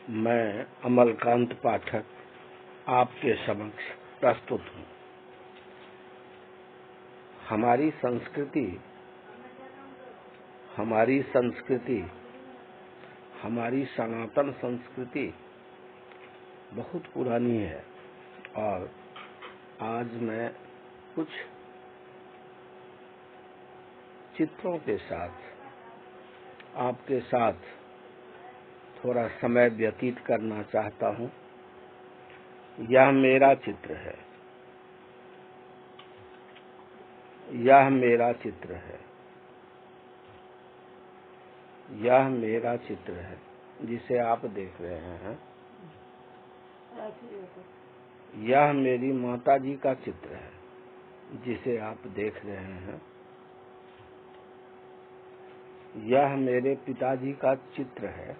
मैं अमलकांत पाठक आपके समक्ष प्रस्तुत हूँ। हमारी संस्कृति हमारी सनातन संस्कृति बहुत पुरानी है और आज मैं कुछ चित्रों के साथ आपके साथ थोड़ा समय व्यतीत करना चाहता हूँ। यह मेरा चित्र है, यह मेरा चित्र है, यह मेरा चित्र है जिसे आप देख रहे हैं। यह मेरी माता जी का चित्र है जिसे आप देख रहे हैं। यह मेरे पिताजी का चित्र है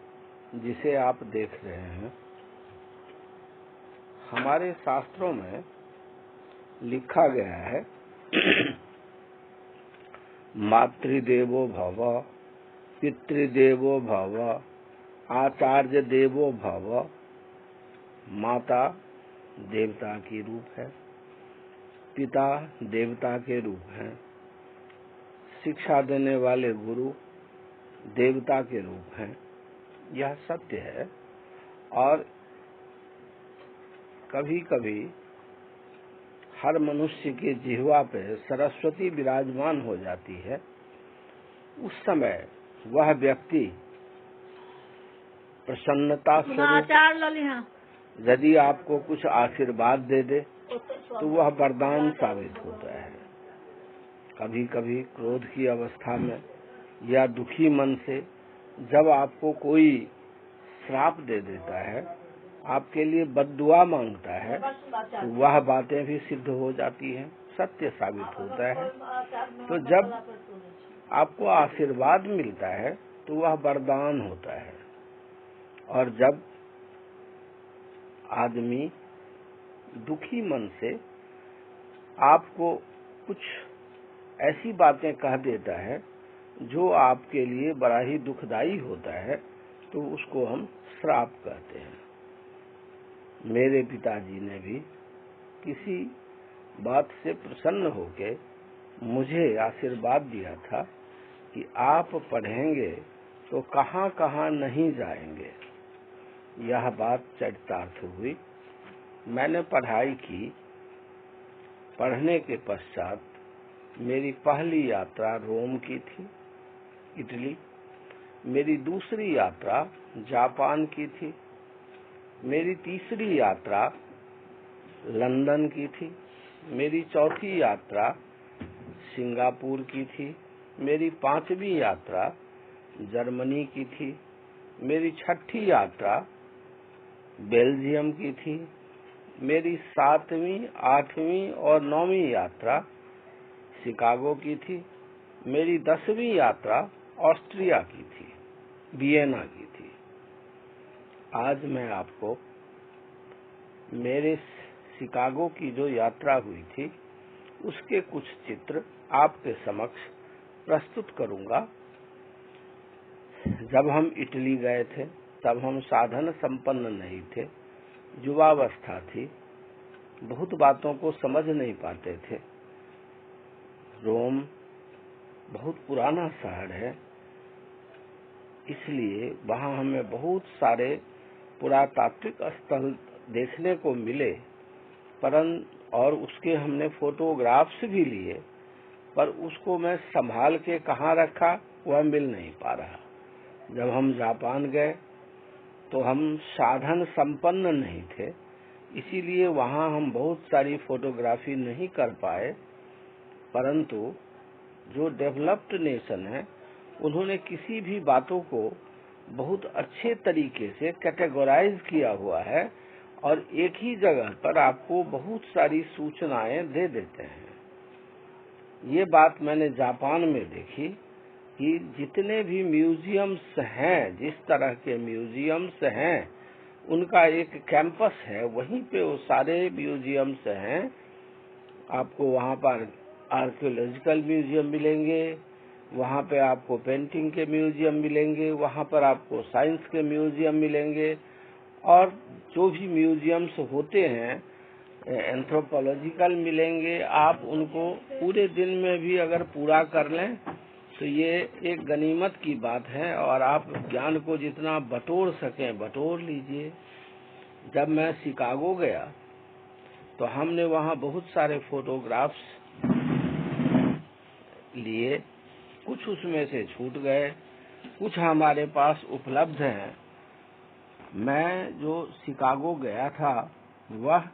जिसे आप देख रहे हैं। हमारे शास्त्रों में लिखा गया है मातृदेवो भव, पितृदेवो भव, आचार्य देवो भव। माता देवता की रूप है, पिता देवता के रूप हैं, शिक्षा देने वाले गुरु देवता के रूप हैं। यह सत्य है। और कभी कभी हर मनुष्य के जिह्वा पे सरस्वती विराजमान हो जाती है। उस समय वह व्यक्ति प्रसन्नता से यदि आपको कुछ आशीर्वाद दे दे तो वह वरदान साबित होता है। कभी कभी क्रोध की अवस्था में या दुखी मन से जब आपको कोई श्राप दे देता है, आपके लिए बद्दुआ मांगता है, तो वह बातें भी सिद्ध हो जाती हैं, सत्य साबित होता है। तो जब आपको आशीर्वाद मिलता है तो वह वरदान होता है। और जब आदमी दुखी मन से आपको कुछ ऐसी बातें कह देता है जो आपके लिए बड़ा ही दुखदाई होता है, तो उसको हम श्राप कहते हैं। मेरे पिताजी ने भी किसी बात से प्रसन्न होकर मुझे आशीर्वाद दिया था कि आप पढ़ेंगे तो कहाँ कहाँ नहीं जाएंगे। यह बात चरितार्थ हुई। मैंने पढ़ाई की। पढ़ने के पश्चात मेरी पहली यात्रा रोम की थी, इटली। मेरी दूसरी यात्रा जापान की थी। मेरी तीसरी यात्रा लंदन की थी। मेरी चौथी यात्रा सिंगापुर की थी। मेरी पांचवी यात्रा जर्मनी की थी। मेरी छठी यात्रा बेल्जियम की थी। मेरी सातवीं, आठवीं और नौवीं यात्रा शिकागो की थी। मेरी 10वीं यात्रा ऑस्ट्रिया की थी, वियना की थी। आज मैं आपको मेरे शिकागो की जो यात्रा हुई थी उसके कुछ चित्र आपके समक्ष प्रस्तुत करूंगा। जब हम इटली गए थे तब हम साधन संपन्न नहीं थे, युवावस्था थी, बहुत बातों को समझ नहीं पाते थे। रोम बहुत पुराना शहर है, इसलिए वहाँ हमें बहुत सारे पुरातात्विक स्थल देखने को मिले, और उसके हमने फोटोग्राफ्स भी लिए, पर उसको मैं संभाल के कहाँ रखा वह मिल नहीं पा रहा। जब हम जापान गए तो हम साधन संपन्न नहीं थे, इसीलिए वहाँ हम बहुत सारी फोटोग्राफी नहीं कर पाए। परंतु जो डेवलप्ड नेशन है उन्होंने किसी भी बातों को बहुत अच्छे तरीके से कैटेगराइज किया हुआ है और एक ही जगह पर आपको बहुत सारी सूचनाएं दे देते हैं। ये बात मैंने जापान में देखी कि जितने भी म्यूजियम्स हैं, जिस तरह के म्यूजियम्स हैं, उनका एक कैंपस है, वहीं पे वो सारे म्यूजियम्स हैं। आपको वहाँ पर आर्कियोलॉजिकल म्यूजियम मिलेंगे, वहाँ पे आपको पेंटिंग के म्यूजियम मिलेंगे, वहाँ पर आपको साइंस के म्यूजियम मिलेंगे और जो भी म्यूजियम्स होते हैं एंथ्रोपोलॉजिकल मिलेंगे, आप उनको पूरे दिन में भी अगर पूरा कर लें तो ये एक गनीमत की बात है, और आप ज्ञान को जितना बटोर सकें बटोर लीजिए। जब मैं शिकागो गया तो हमने वहाँ बहुत सारे फोटोग्राफ्स लिए, कुछ उसमें से छूट गए, कुछ हमारे पास उपलब्ध हैं। मैं जो शिकागो गया था, वह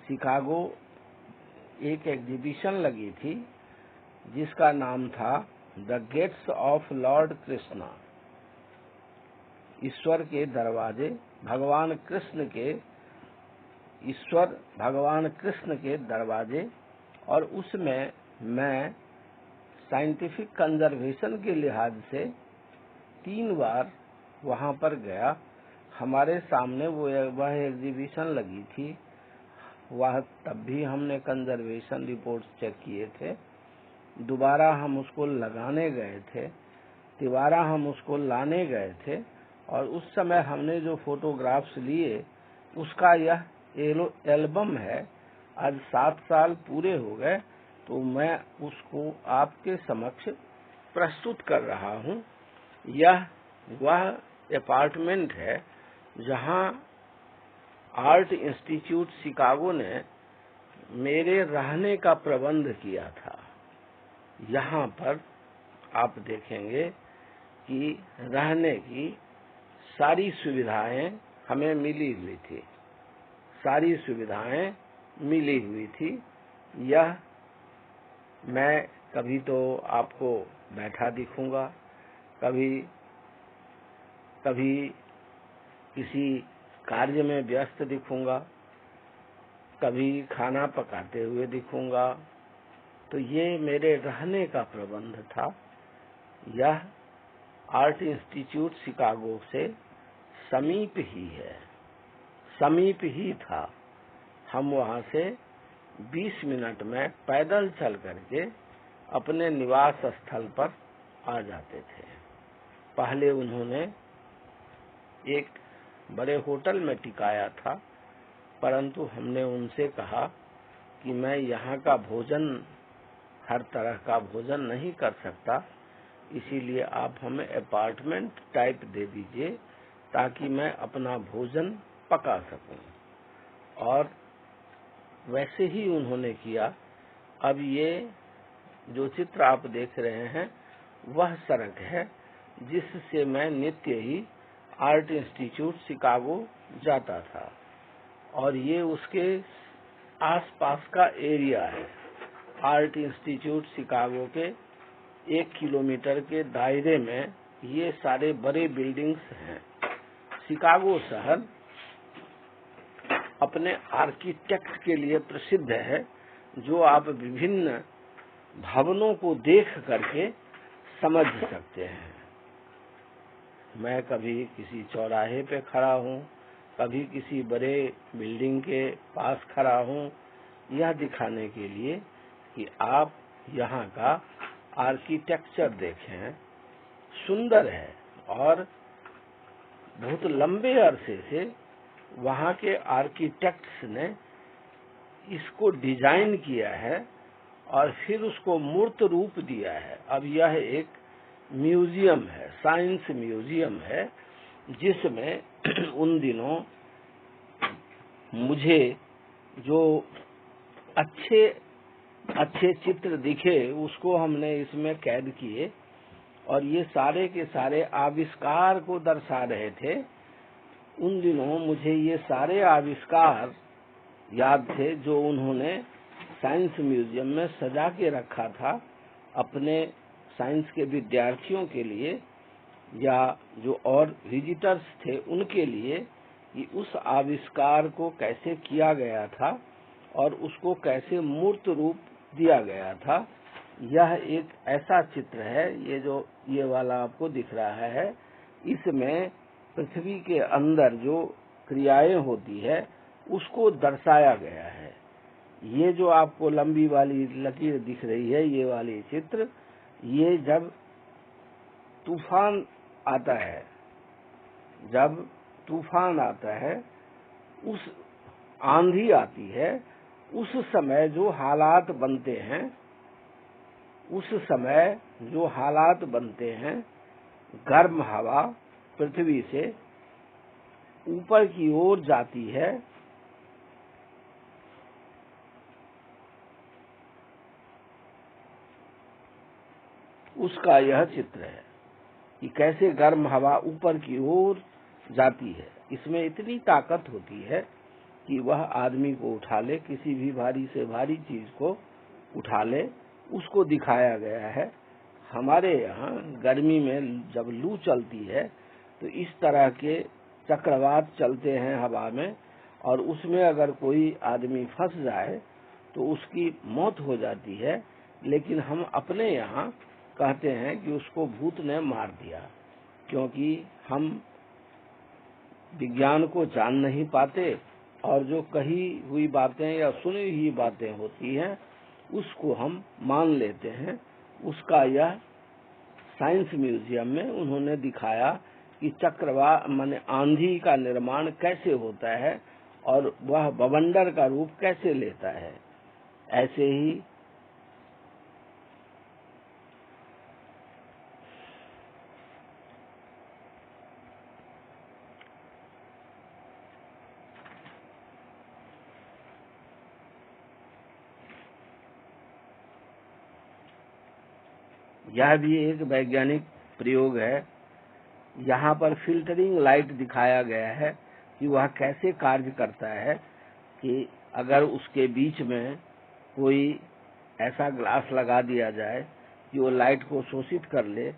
शिकागो एक एग्जीबिशन लगी थी जिसका नाम था the gates of Lord Krishna, ईश्वर के दरवाजे, भगवान कृष्ण के दरवाजे। और उसमें मैं साइंटिफिक कंजर्वेशन के लिहाज से 3 बार वहां पर गया। हमारे सामने वह एग्जीबिशन लगी थी, वह तब भी हमने कंजर्वेशन रिपोर्ट्स चेक किए थे। दोबारा हम उसको लगाने गए थे, तिबारा हम उसको लाने गए थे, और उस समय हमने जो फोटोग्राफ्स लिए उसका यह एल्बम है। आज 7 साल पूरे हो गए तो मैं उसको आपके समक्ष प्रस्तुत कर रहा हूँ। यह वह अपार्टमेंट है जहाँ आर्ट इंस्टीट्यूट शिकागो ने मेरे रहने का प्रबंध किया था। यहाँ पर आप देखेंगे कि रहने की सारी सुविधाएं हमें मिली हुई थी, सारी सुविधाएं मिली हुई थी। यह मैं कभी तो आपको बैठा दिखूंगा, कभी किसी कार्य में व्यस्त दिखूंगा, कभी खाना पकाते हुए दिखूंगा। तो ये मेरे रहने का प्रबंध था। यह आर्ट इंस्टीट्यूट शिकागो से समीप ही है, समीप ही था। हम वहां से 20 मिनट में पैदल चल करके अपने निवास स्थल पर आ जाते थे। पहले उन्होंने एक बड़े होटल में टिकाया था, परंतु हमने उनसे कहा कि मैं यहाँ का भोजन, हर तरह का भोजन नहीं कर सकता, इसीलिए आप हमें अपार्टमेंट टाइप दे दीजिए ताकि मैं अपना भोजन पका सकूं। और वैसे ही उन्होंने किया। अब ये जो चित्र आप देख रहे हैं वह सड़क है जिससे मैं नित्य ही आर्ट इंस्टीट्यूट शिकागो जाता था, और ये उसके आसपास का एरिया है। आर्ट इंस्टीट्यूट शिकागो के 1 किलोमीटर के दायरे में ये सारे बड़े बिल्डिंग्स हैं। शिकागो शहर अपने आर्किटेक्ट के लिए प्रसिद्ध है, जो आप विभिन्न भवनों को देख करके समझ सकते हैं। मैं कभी किसी चौराहे पे खड़ा हूँ, कभी किसी बड़े बिल्डिंग के पास खड़ा हूँ, यह दिखाने के लिए कि आप यहाँ का आर्किटेक्चर देखें। सुंदर है, और बहुत लंबे अरसे से वहाँ के आर्किटेक्ट्स ने इसको डिजाइन किया है और फिर उसको मूर्त रूप दिया है। अब यह एक म्यूजियम है, साइंस म्यूजियम है, जिसमें उन दिनों मुझे जो अच्छे चित्र दिखे उसको हमने इसमें कैद किए, और ये सारे के सारे आविष्कार को दर्शा रहे थे। उन दिनों मुझे ये सारे आविष्कार याद थे जो उन्होंने साइंस म्यूजियम में सजा के रखा था अपने साइंस के विद्यार्थियों के लिए, या जो और विजिटर्स थे उनके लिए, कि उस आविष्कार को कैसे किया गया था और उसको कैसे मूर्त रूप दिया गया था। यह एक ऐसा चित्र है, ये वाला आपको दिख रहा है, इसमें पृथ्वी के अंदर जो क्रियाएं होती है उसको दर्शाया गया है। ये जो आपको लंबी वाली लकीर दिख रही है, ये वाली चित्र, ये जब तूफान आता है, जब तूफान आता है, उस आंधी आती है, उस समय जो हालात बनते हैं, उस समय जो हालात बनते हैं, गर्म हवा पृथ्वी से ऊपर की ओर जाती है, उसका यह चित्र है कि कैसे गर्म हवा ऊपर की ओर जाती है। इसमें इतनी ताकत होती है कि वह आदमी को उठा ले, किसी भी भारी से भारी चीज को उठा ले, उसको दिखाया गया है। हमारे यहाँ गर्मी में जब लू चलती है तो इस तरह के चक्रवात चलते हैं हवा में, और उसमें अगर कोई आदमी फंस जाए तो उसकी मौत हो जाती है। लेकिन हम अपने यहाँ कहते हैं कि उसको भूत ने मार दिया, क्योंकि हम विज्ञान को जान नहीं पाते और जो कही हुई बातें या सुनी हुई बातें होती हैं उसको हम मान लेते हैं। उसका यह साइंस म्यूजियम में उन्होंने दिखाया कि चक्रवात माने आंधी का निर्माण कैसे होता है और वह बवंडर का रूप कैसे लेता है। ऐसे ही यह भी एक वैज्ञानिक प्रयोग है। यहाँ पर फिल्टरिंग लाइट दिखाया गया है कि वह कैसे कार्य करता है कि अगर उसके बीच में कोई ऐसा ग्लास लगा दिया जाए कि वो लाइट को शोषित कर ले,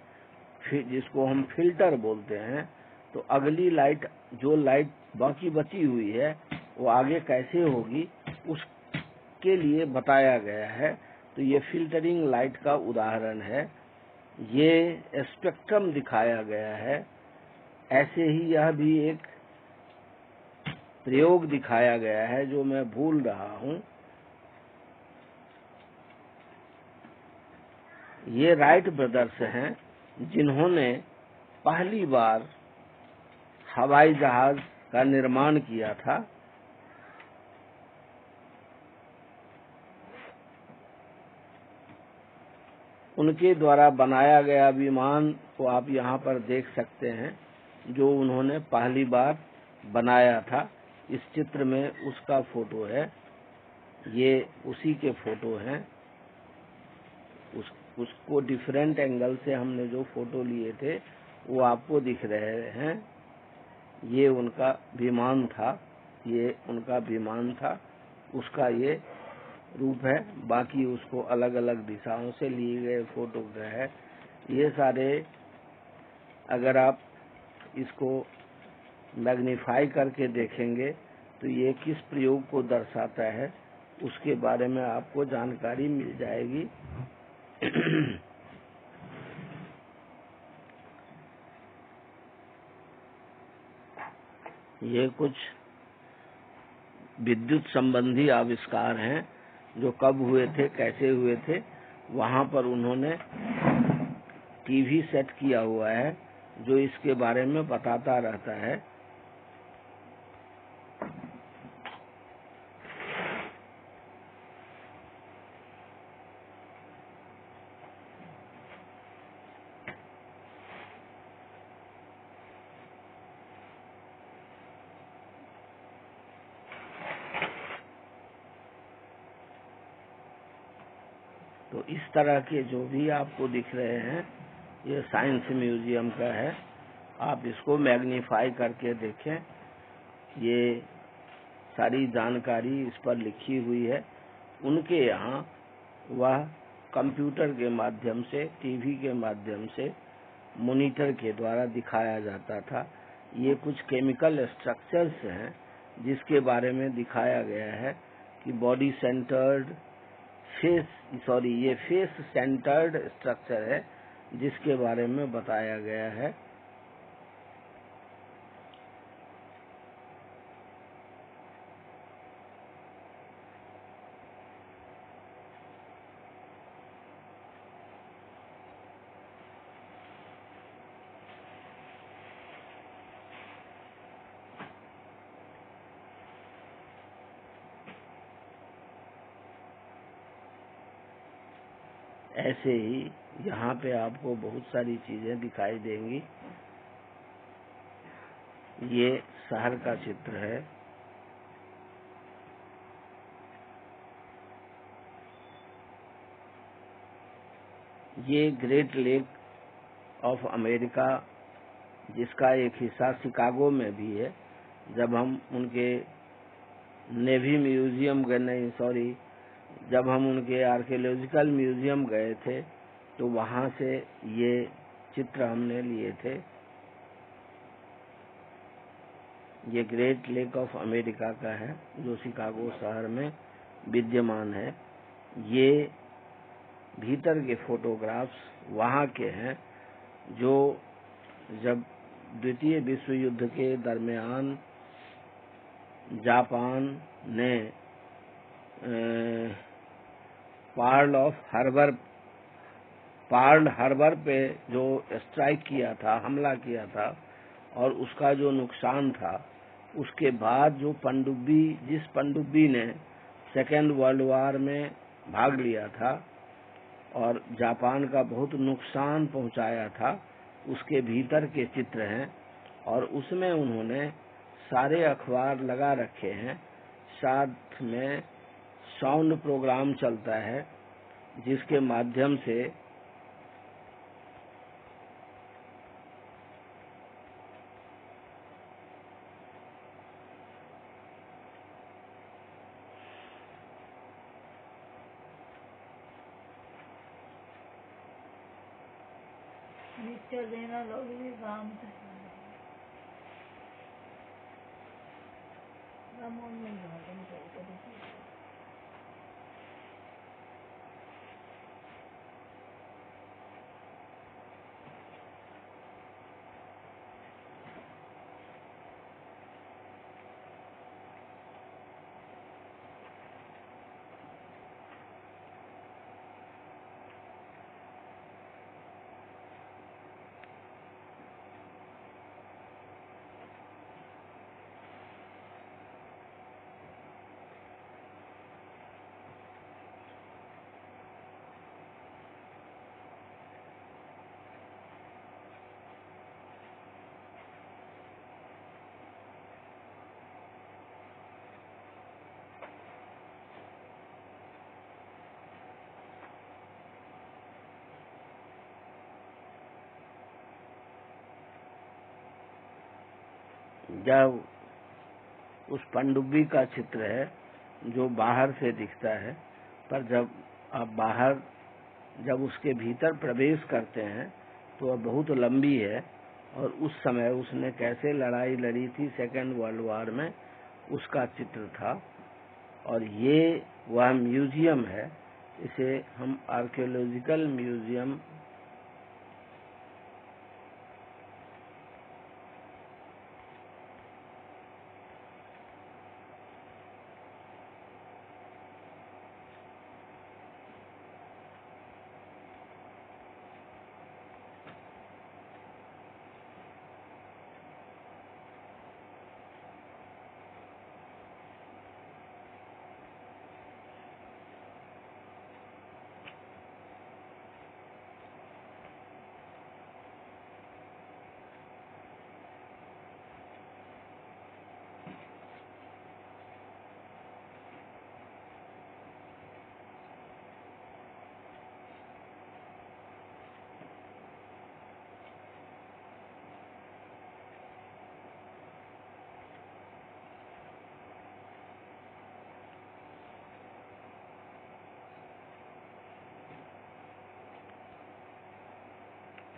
फिर जिसको हम फिल्टर बोलते हैं, तो अगली लाइट, जो लाइट बाकी बची हुई है, वो आगे कैसे होगी उसके लिए बताया गया है। तो ये फिल्टरिंग लाइट का उदाहरण है। ये स्पेक्ट्रम दिखाया गया है। ऐसे ही यह भी एक प्रयोग दिखाया गया है जो मैं भूल रहा हूं। ये राइट ब्रदर्स हैं जिन्होंने पहली बार हवाई जहाज का निर्माण किया था। उनके द्वारा बनाया गया विमान को आप यहाँ पर देख सकते हैं, जो उन्होंने पहली बार बनाया था। इस चित्र में उसका फोटो है, ये उसी के फोटो हैं। उसको डिफरेंट एंगल से हमने जो फोटो लिए थे वो आपको दिख रहे हैं। ये उनका विमान था, ये उनका विमान था, उसका ये रूप है। बाकी उसको अलग अलग दिशाओं से लिए गए फोटो है। ये सारे अगर आप इसको मैग्नीफाई करके देखेंगे तो ये किस प्रयोग को दर्शाता है उसके बारे में आपको जानकारी मिल जाएगी। ये कुछ विद्युत संबंधी आविष्कार हैं जो कब हुए थे, कैसे हुए थे। वहां पर उन्होंने टीवी सेट किया हुआ है जो इसके बारे में बताता रहता है। तो इस तरह के जो भी आपको दिख रहे हैं ये साइंस म्यूजियम का है। आप इसको मैग्नीफाई करके देखें। ये सारी जानकारी इस पर लिखी हुई है। उनके यहाँ वह कंप्यूटर के माध्यम से, टीवी के माध्यम से, मॉनिटर के द्वारा दिखाया जाता था। ये कुछ केमिकल स्ट्रक्चर्स हैं जिसके बारे में दिखाया गया है कि बॉडी सेंटर्ड ये फेस सेंटर्ड स्ट्रक्चर है जिसके बारे में बताया गया है। ऐसे ही यहाँ पे आपको बहुत सारी चीजें दिखाई देंगी। ये शहर का चित्र है। ये ग्रेट लेक ऑफ अमेरिका, जिसका एक हिस्सा शिकागो में भी है। जब हम उनके नेवी म्यूजियम गए, नहीं सॉरी, जब हम उनके आर्कियोलॉजिकल म्यूजियम गए थे तो वहां से ये चित्र हमने लिए थे। ये ग्रेट लेक ऑफ अमेरिका का है जो शिकागो शहर में विद्यमान है। ये भीतर के फोटोग्राफ्स वहां के हैं जो जब द्वितीय विश्व युद्ध के दरमियान जापान ने पर्ल हार्बर पे जो स्ट्राइक किया था, हमला किया था, और उसका जो नुकसान था, उसके बाद जो जिस पनडुब्बी ने सेकेंड वर्ल्ड वॉर में भाग लिया था और जापान का बहुत नुकसान पहुंचाया था, उसके भीतर के चित्र हैं। और उसमें उन्होंने सारे अखबार लगा रखे हैं। साथ में साउंड प्रोग्राम चलता है जिसके माध्यम से देना लोग भी काम जब उस पनडुब्बी का चित्र है जो बाहर से दिखता है, पर जब आप जब उसके भीतर प्रवेश करते हैं तो वह बहुत लंबी है। और उस समय उसने कैसे लड़ाई लड़ी थी सेकेंड वर्ल्ड वॉर में, उसका चित्र था। और ये वह म्यूजियम है, इसे हम आर्कियोलॉजिकल म्यूजियम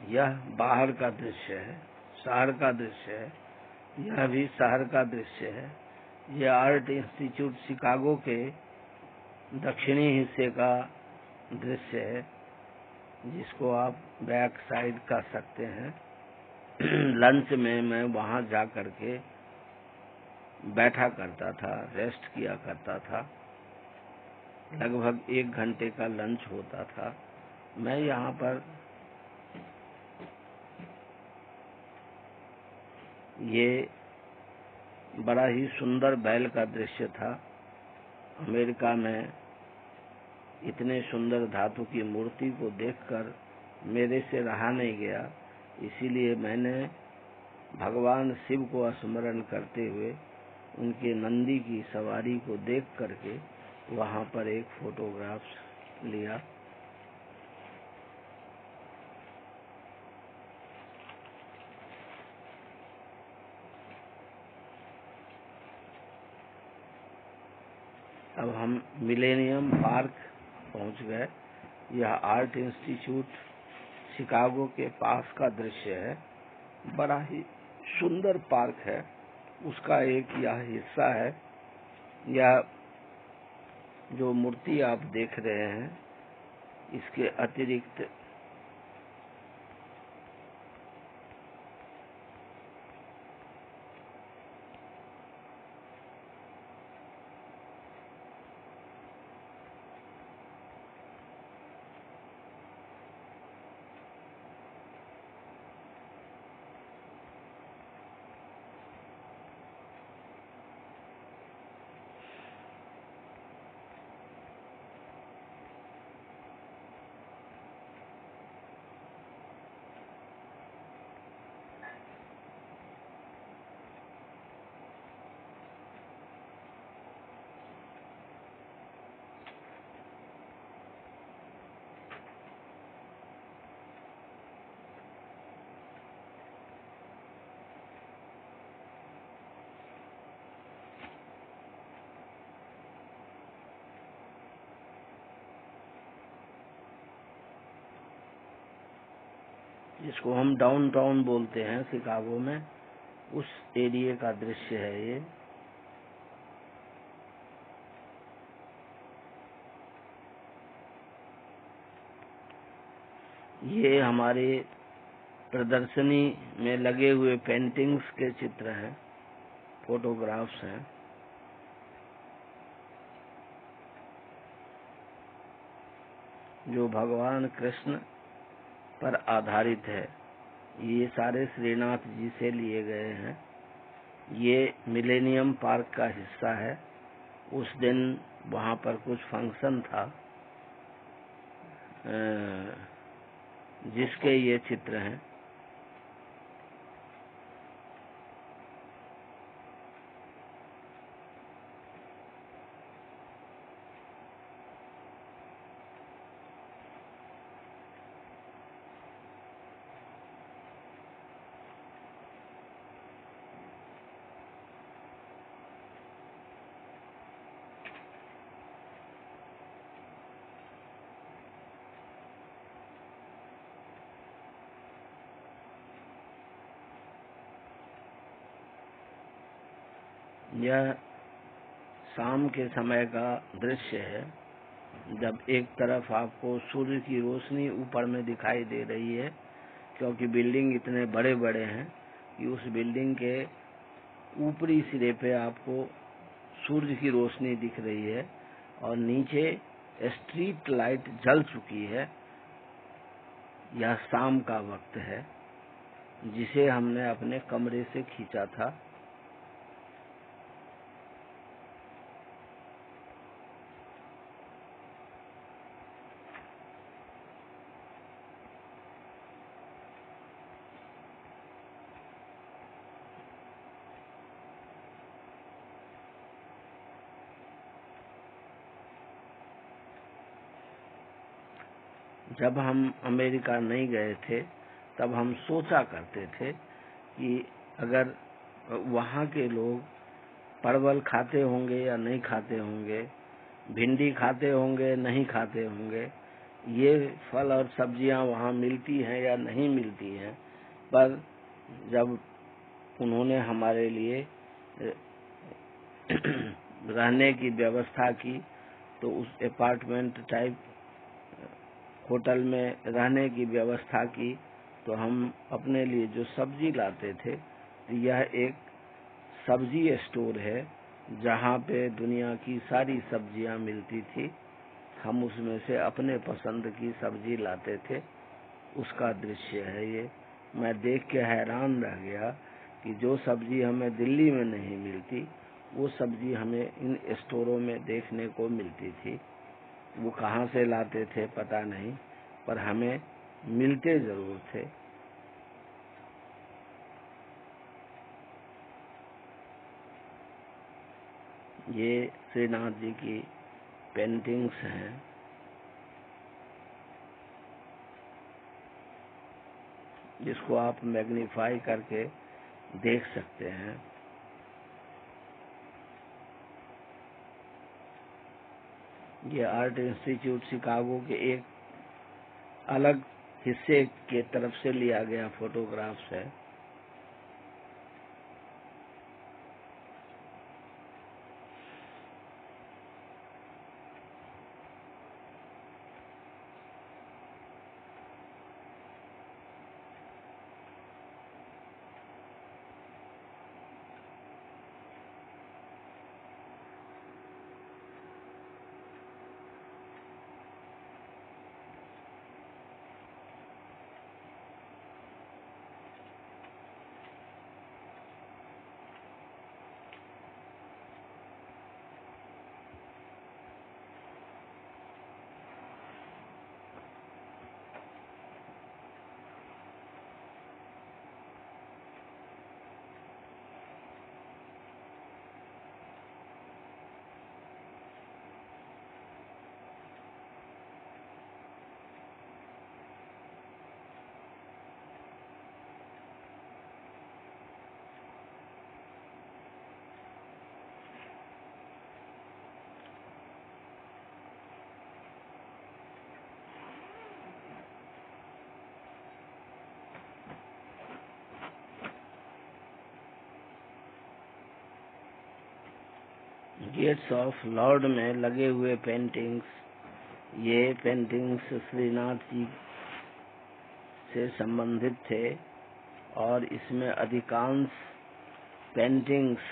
यह बाहर का दृश्य है, शहर का दृश्य है। यह भी शहर का दृश्य है। यह आर्ट इंस्टीट्यूट शिकागो के दक्षिणी हिस्से का दृश्य है, जिसको आप बैक साइड कह सकते हैं। लंच में मैं वहां जा करके बैठा करता था, रेस्ट किया करता था। लगभग 1 घंटे का लंच होता था। मैं यहाँ पर ये बड़ा ही सुंदर बैल का दृश्य था। अमेरिका में इतने सुंदर धातु की मूर्ति को देखकर मेरे से रहा नहीं गया। इसीलिए मैंने भगवान शिव को स्मरण करते हुए उनके नंदी की सवारी को देख करके वहां पर एक फोटोग्राफ लिया। अब हम मिलेनियम पार्क पहुंच गए। यह आर्ट इंस्टीट्यूट शिकागो के पास का दृश्य है। बड़ा ही सुंदर पार्क है। उसका एक यह हिस्सा है। यह जो मूर्ति आप देख रहे हैं, इसके अतिरिक्त जिसको हम डाउनटाउन बोलते हैं शिकागो में, उस एरिया का दृश्य है ये। ये हमारे प्रदर्शनी में लगे हुए पेंटिंग्स के चित्र हैं, फोटोग्राफ्स हैं। जो भगवान कृष्ण पर आधारित है। ये सारे श्रीनाथ जी से लिए गए हैं। ये मिलेनियम पार्क का हिस्सा है। उस दिन वहाँ पर कुछ फंक्शन था, जिसके ये चित्र हैं। यह शाम के समय का दृश्य है, जब एक तरफ आपको सूर्य की रोशनी ऊपर में दिखाई दे रही है, क्योंकि बिल्डिंग इतने बड़े बड़े हैं कि उस बिल्डिंग के ऊपरी सिरे पे आपको सूर्य की रोशनी दिख रही है और नीचे स्ट्रीट लाइट जल चुकी है। यह शाम का वक्त है, जिसे हमने अपने कमरे से खींचा था। जब हम अमेरिका नहीं गए थे, तब हम सोचा करते थे कि अगर वहाँ के लोग परवल खाते होंगे या नहीं खाते होंगे, भिंडी खाते होंगे नहीं खाते होंगे, ये फल और सब्जियां वहाँ मिलती हैं या नहीं मिलती हैं। पर जब उन्होंने हमारे लिए रहने की व्यवस्था की, तो उस अपार्टमेंट टाइप होटल में रहने की व्यवस्था की, तो हम अपने लिए जो सब्जी लाते थे, यह एक सब्जी स्टोर है जहाँ पे दुनिया की सारी सब्जियां मिलती थी। हम उसमें से अपने पसंद की सब्जी लाते थे। उसका दृश्य है ये। मैं देख के हैरान रह गया कि जो सब्जी हमें दिल्ली में नहीं मिलती, वो सब्जी हमें इन स्टोरों में देखने को मिलती थी। वो कहाँ से लाते थे पता नहीं, पर हमें मिलते जरूर थे। ये श्रीनाथ जी की पेंटिंग्स हैं, जिसको आप मैग्नीफाई करके देख सकते हैं। ये आर्ट इंस्टीट्यूट शिकागो के एक अलग हिस्से के तरफ से लिया गया फोटोग्राफ्स है। गेट्स ऑफ लॉर्ड में लगे हुए पेंटिंग्स, ये पेंटिंग्स श्रीनाथ जी से संबंधित थे और इसमें अधिकांश पेंटिंग्स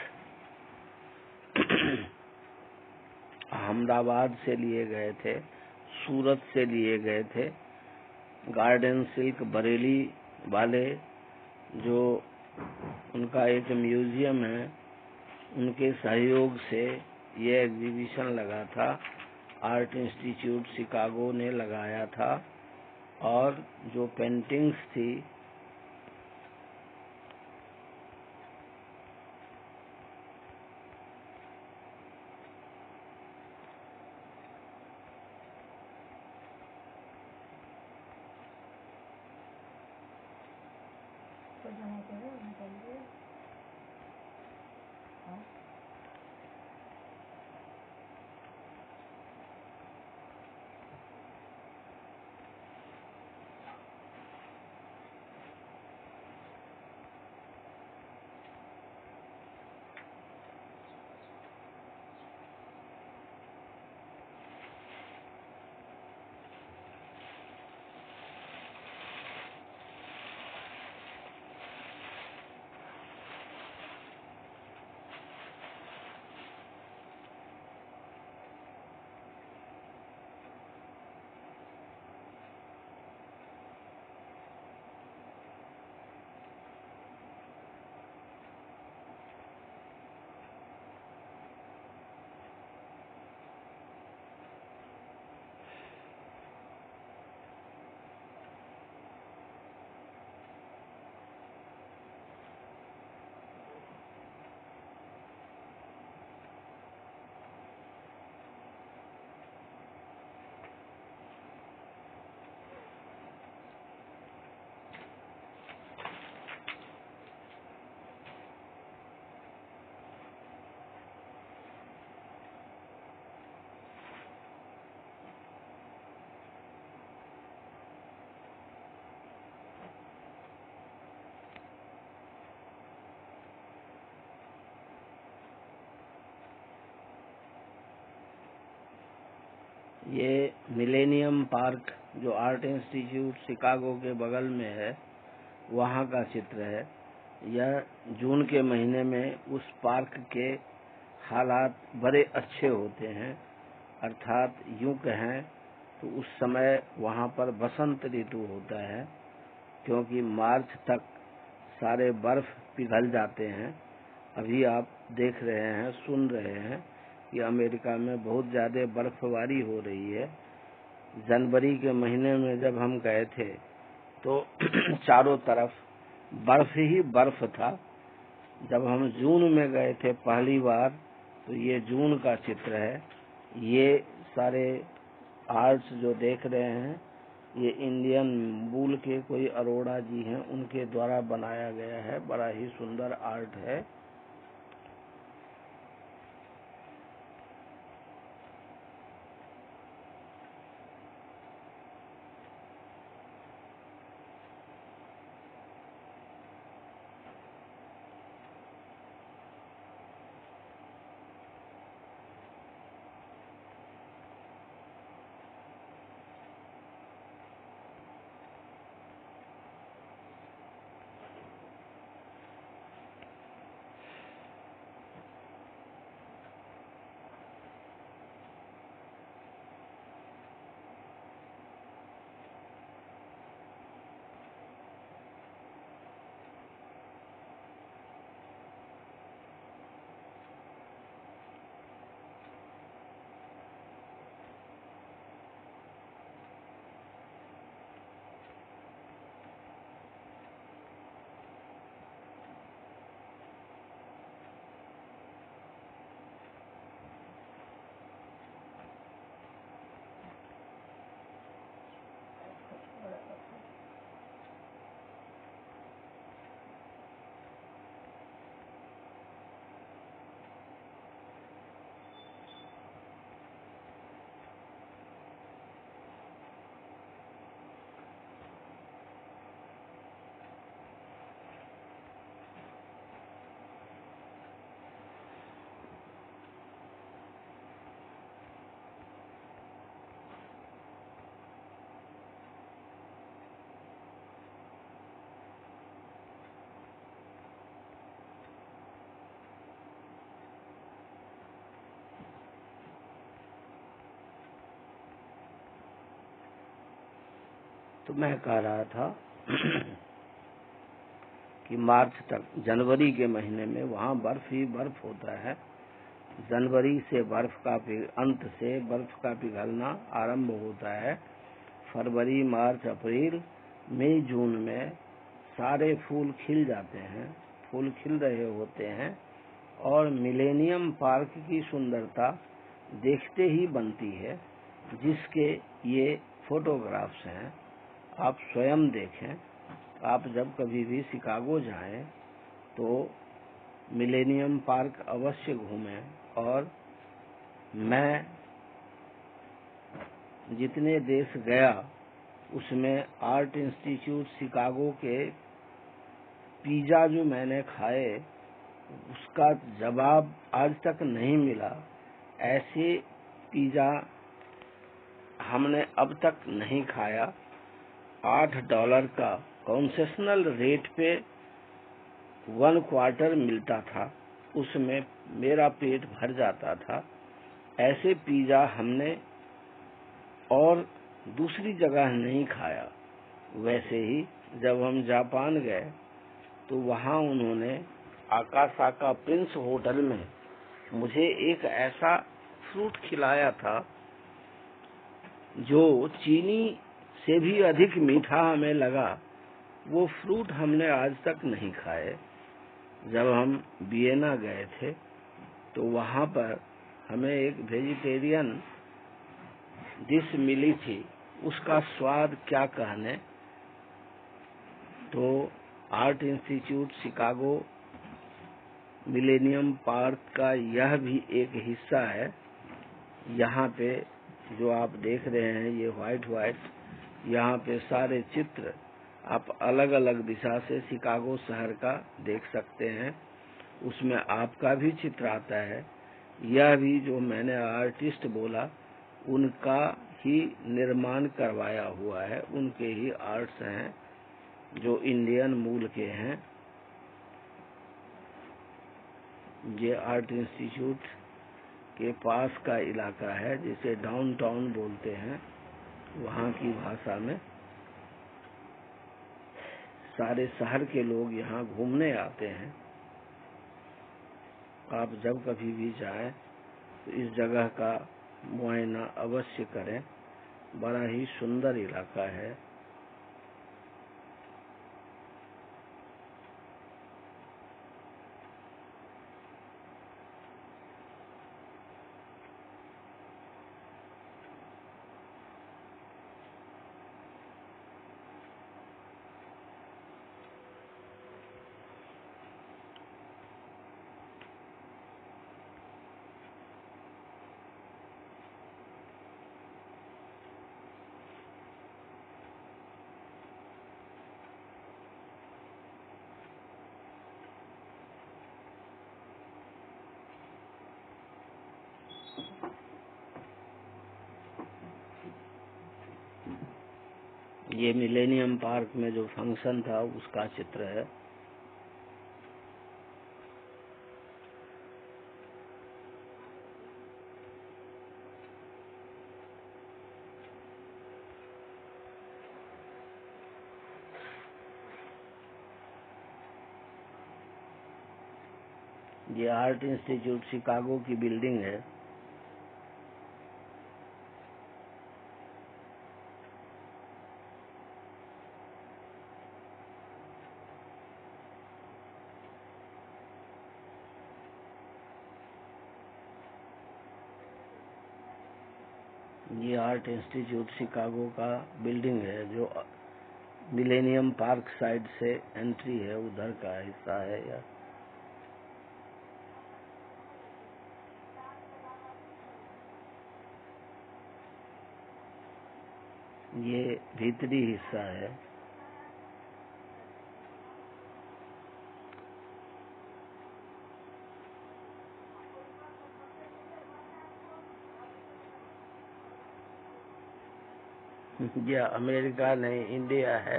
अहमदाबाद से लिए गए थे, सूरत से लिए गए थे। गार्डन सिल्क बरेली वाले, जो उनका एक म्यूजियम है, उनके सहयोग से ये एग्जीबिशन लगा था। आर्ट इंस्टीट्यूट शिकागो ने लगाया था और जो पेंटिंग्स थी ये मिलेनियम पार्क जो आर्ट इंस्टीट्यूट शिकागो के बगल में है, वहाँ का चित्र है। यह जून के महीने में उस पार्क के हालात बड़े अच्छे होते हैं, अर्थात यूं कहें तो उस समय वहाँ पर बसंत ऋतु होता है, क्योंकि मार्च तक सारे बर्फ पिघल जाते हैं। अभी आप देख रहे हैं, सुन रहे हैं कि अमेरिका में बहुत ज्यादा बर्फबारी हो रही है। जनवरी के महीने में जब हम गए थे तो चारों तरफ बर्फ ही बर्फ था। जब हम जून में गए थे पहली बार, तो ये जून का चित्र है। ये सारे आर्ट्स जो देख रहे हैं, ये इंडियन मूल के कोई अरोड़ा जी हैं, उनके द्वारा बनाया गया है। बड़ा ही सुंदर आर्ट है। तो मैं कह रहा था कि मार्च तक, जनवरी के महीने में वहाँ बर्फ ही बर्फ होता है। जनवरी से अंत से बर्फ का पिघलना आरंभ होता है। फरवरी, मार्च, अप्रैल, मई, जून में सारे फूल खिल जाते हैं, फूल खिल रहे होते हैं और मिलेनियम पार्क की सुंदरता देखते ही बनती है, जिसके ये फोटोग्राफ्स हैं। आप स्वयं देखें। आप जब कभी भी शिकागो जाएं तो मिलेनियम पार्क अवश्य घूमें। और मैं जितने देश गया उसमें आर्ट इंस्टीट्यूट शिकागो के पिज्जा जो मैंने खाए, उसका जवाब आज तक नहीं मिला। ऐसे पिज्जा हमने अब तक नहीं खाया। $8 का कॉन्सेशनल रेट पे 1/4 मिलता था, उसमें मेरा पेट भर जाता था। ऐसे पिज्जा हमने और दूसरी जगह नहीं खाया। वैसे ही जब हम जापान गए तो वहाँ उन्होंने आकासाका प्रिंस होटल में मुझे एक ऐसा फ्रूट खिलाया था जो चीनी से भी अधिक मीठा हमें लगा। वो फ्रूट हमने आज तक नहीं खाए। जब हम वियना गए थे तो वहाँ पर हमें एक वेजिटेरियन डिश मिली थी, उसका स्वाद क्या कहने। तो art institute Chicago millennium park का यह भी एक हिस्सा है। यहाँ पे जो आप देख रहे हैं ये व्हाइट, यहाँ पे सारे चित्र आप अलग अलग दिशा से शिकागो शहर का देख सकते हैं। उसमें आपका भी चित्र आता है। यह भी जो मैंने आर्टिस्ट बोला, उनका ही निर्माण करवाया हुआ है, उनके ही आर्ट्स हैं जो इंडियन मूल के हैं। ये आर्ट इंस्टीट्यूट के पास का इलाका है, जिसे डाउनटाउन बोलते हैं वहाँ की भाषा में। सारे शहर के लोग यहाँ घूमने आते हैं। आप जब कभी भी जाएं तो इस जगह का मुआयना अवश्य करें। बड़ा ही सुंदर इलाका है। ये मिलेनियम पार्क में जो फंक्शन था उसका चित्र है। ये आर्ट इंस्टीट्यूट शिकागो की बिल्डिंग है। ये आर्ट इंस्टीट्यूट शिकागो का बिल्डिंग है जो मिलेनियम पार्क साइड से एंट्री है, उधर का हिस्सा है। या ये भीतरी हिस्सा है। यह अमेरिका नहीं, इंडिया है।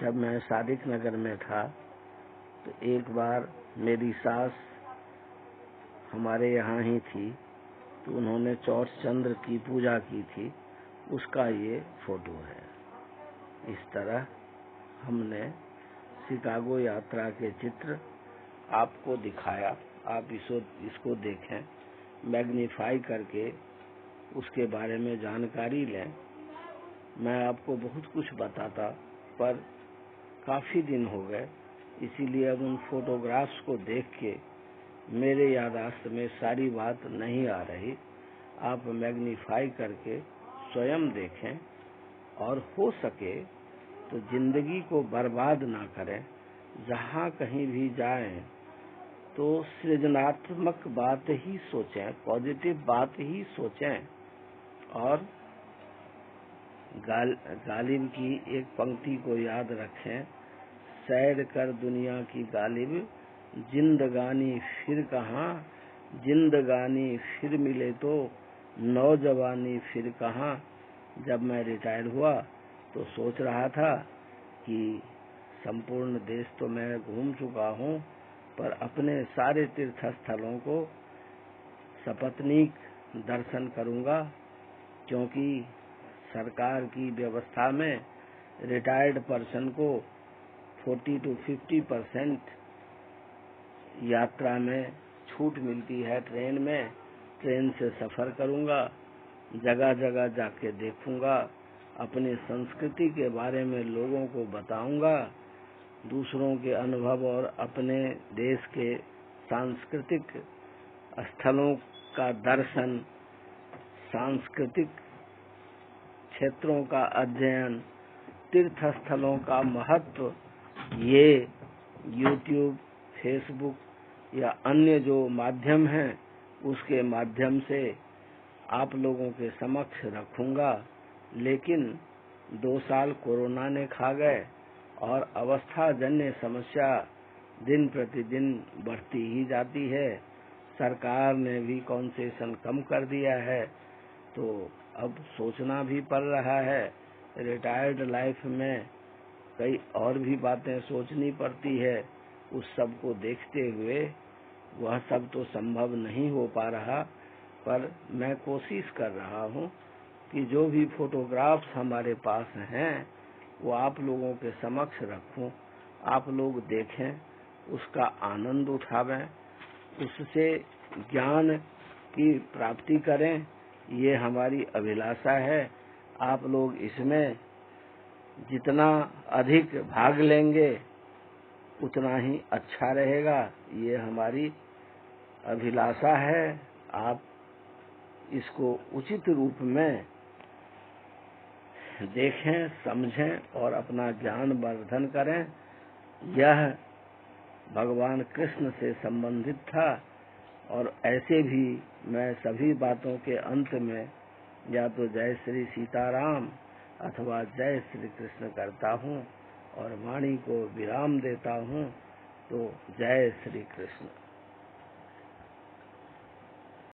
जब मैं सादिक नगर में था तो एक बार मेरी सास हमारे यहाँ ही थी, तो उन्होंने चौथ चंद्र की पूजा की थी, उसका ये फोटो है। इस तरह हमने शिकागो यात्रा के चित्र आपको दिखाया। आप इसको देखें, मैग्नीफाई करके उसके बारे में जानकारी लें। मैं आपको बहुत कुछ बताता, पर काफी दिन हो गए, इसीलिए अब उन फोटोग्राफ्स को देख के मेरे याददाश्त में सारी बात नहीं आ रही। आप मैग्नीफाई करके स्वयं देखें और हो सके तो जिंदगी को बर्बाद ना करें। जहाँ कहीं भी जाएं तो सृजनात्मक बात ही सोचें, पॉजिटिव बात ही सोचें। और गालिब की एक पंक्ति को याद रखें, सैर कर दुनिया की गालिब, जिंदगानी फिर कहाँ, जिंदगानी फिर मिले तो नौजवानी फिर कहाँ। जब मैं रिटायर हुआ तो सोच रहा था कि संपूर्ण देश तो मैं घूम चुका हूँ, पर अपने सारे तीर्थ स्थलों को सपत्नीक दर्शन करूंगा, क्योंकि सरकार की व्यवस्था में रिटायर्ड पर्सन को 40 to 50% यात्रा में छूट मिलती है। ट्रेन में, ट्रेन से सफर करूंगा, जगह जगह जाके देखूंगा, अपनी संस्कृति के बारे में लोगों को बताऊंगा, दूसरों के अनुभव और अपने देश के सांस्कृतिक स्थलों का दर्शन, सांस्कृतिक क्षेत्रों का अध्ययन, तीर्थ स्थलों का महत्व, ये YouTube, फेसबुक या अन्य जो माध्यम हैं उसके माध्यम से आप लोगों के समक्ष रखूंगा। लेकिन 2 साल कोरोना ने खा गए और अवस्थाजन्य समस्या दिन प्रतिदिन बढ़ती ही जाती है। सरकार ने भी कंसेशन कम कर दिया है, तो अब सोचना भी पड़ रहा है। रिटायर्ड लाइफ में कई और भी बातें सोचनी पड़ती है। उस सब को देखते हुए वह सब तो संभव नहीं हो पा रहा, पर मैं कोशिश कर रहा हूँ कि जो भी फोटोग्राफ्स हमारे पास हैं वो आप लोगों के समक्ष रखूं, आप लोग देखें, उसका आनंद उठावें, उससे ज्ञान की प्राप्ति करें, ये हमारी अभिलाषा है। आप लोग इसमें जितना अधिक भाग लेंगे उतना ही अच्छा रहेगा, ये हमारी अभिलाषा है। आप इसको उचित रूप में देखें, समझें और अपना ज्ञान वर्धन करें। यह भगवान कृष्ण से संबंधित था और ऐसे भी मैं सभी बातों के अंत में या तो जय श्री सीताराम अथवा जय श्री कृष्ण करता हूँ और वाणी को विराम देता हूँ। तो जय श्री कृष्ण।